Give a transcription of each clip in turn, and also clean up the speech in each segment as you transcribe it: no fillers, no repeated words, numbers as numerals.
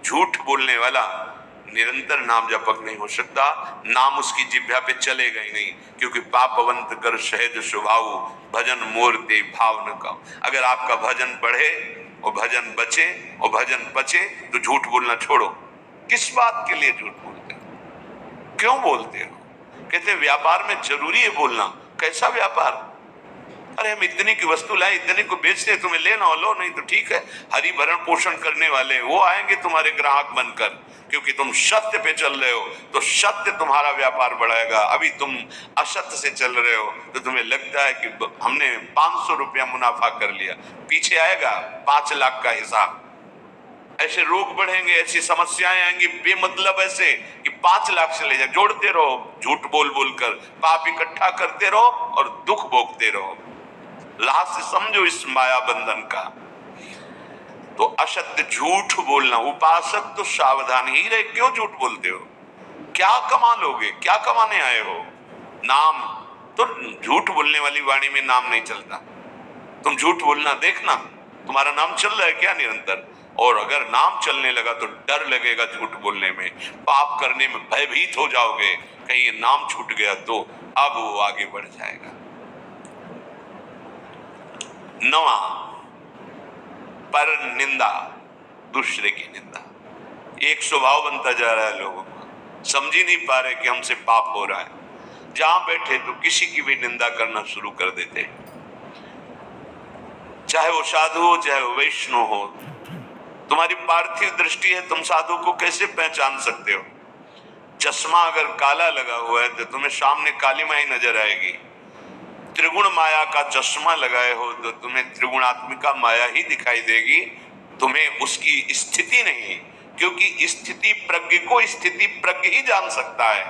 झूठ बोलने वाला निरंतर नाम जपक नहीं हो सकता, नाम उसकी जिह्वा पे चलेगा ही नहीं, क्योंकि पापवंत कर शहद स्वभाव, भजन मोर ते भाव न का। अगर आपका भजन बढ़े और भजन बचे और भजन बचे तो झूठ बोलना छोड़ो। किस बात के लिए झूठ बोलते हो, क्यों बोलते हो? कहते व्यापार में जरूरी है बोलना। कैसा व्यापार? अरे हम इतने की वस्तु लाए, इतने को बेचते, तुम्हें लेना हो लो, नहीं तो ठीक है। हरि भरण पोषण करने वाले वो आएंगे तुम्हारे ग्राहक बनकर, क्योंकि तुम सत्य पे चल रहे हो तो सत्य तुम्हारा व्यापार बढ़ाएगा। अभी तुम असत्य से चल रहे हो तो तुम्हें लगता है कि हमने 500 रुपया मुनाफा कर लिया, पीछे आएगा 5 लाख का हिसाब। ऐसे रोग बढ़ेंगे, ऐसी समस्याएं आएंगी बेमतलब ऐसे कि 5 लाख से ले जाए। जोड़ते रहो, झूठ बोल बोलकर पाप इकट्ठा करते रहो और दुख भोगते रहो। लास्ट समझो इस माया बंधन का। तो असत्य झूठ बोलना, उपासक तो सावधान ही रहे। क्यों झूठ बोलते हो? क्या कमा लोगे? क्या कमाने आए हो? नाम तो झूठ बोलने वाली वाणी में नाम नहीं चलता। तुम झूठ बोलना देखना, तुम्हारा नाम चल रहा है क्या निरंतर? और अगर नाम चलने लगा तो डर लगेगा झूठ बोलने में, पाप करने में भयभीत हो जाओगे, कहीं ये नाम छूट गया तो अब वो आगे बढ़ जाएगा। 9, पर निंदा, दूसरे की निंदा। एक स्वभाव बनता जा रहा है लोगों को, समझ ही नहीं पा रहे कि हमसे पाप हो रहा है। जहां बैठे तो किसी की भी निंदा करना शुरू कर देते हैं, चाहे वो साधु हो चाहे वो वैष्णव हो। तुम्हारी पार्थिव दृष्टि है, तुम साधु को कैसे पहचान सकते हो? चश्मा अगर काला लगा हुआ है तो तुम्हें सामने काली माई नजर आएगी। त्रिगुण माया का चश्मा लगाए हो तो तुम्हें त्रिगुणात्मिका माया ही दिखाई देगी, तुम्हें उसकी स्थिति नहीं, क्योंकि स्थिति प्रज्ञ को स्थिति प्रज्ञ ही जान सकता है।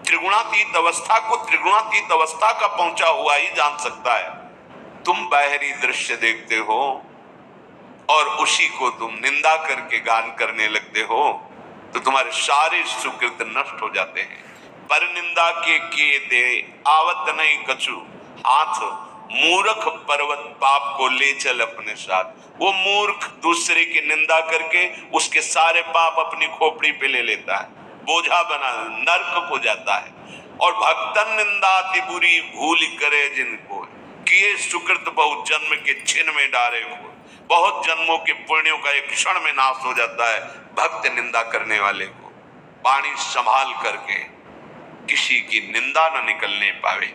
त्रिगुणातीत अवस्था को त्रिगुणातीत अवस्था का पहुंचा हुआ ही जान सकता है। तुम बाहरी दृश्य देखते हो और उसी को तुम निंदा करके गान करने लगते हो तो तुम्हारे सारे सुकृत नष्ट हो जाते हैं। पर निंदा के किए दे आवत नहीं कछु हाथ, मूर्ख पर्वत पाप को ले चल अपने साथ। वो मूर्ख दूसरे की निंदा करके उसके सारे पाप अपनी खोपड़ी पे ले लेता है, बोझा बना नर्क को जाता है। और भक्तन निंदा अति बुरी भूल करे जिनको, किए सुकृत बहुत जन्म के छिन में डारे को। बहुत जन्मों के पुण्यों का एक क्षण में नाश हो जाता है भक्त निंदा करने वाले को। वाणी संभाल करके किसी की निंदा न निकलने पावे।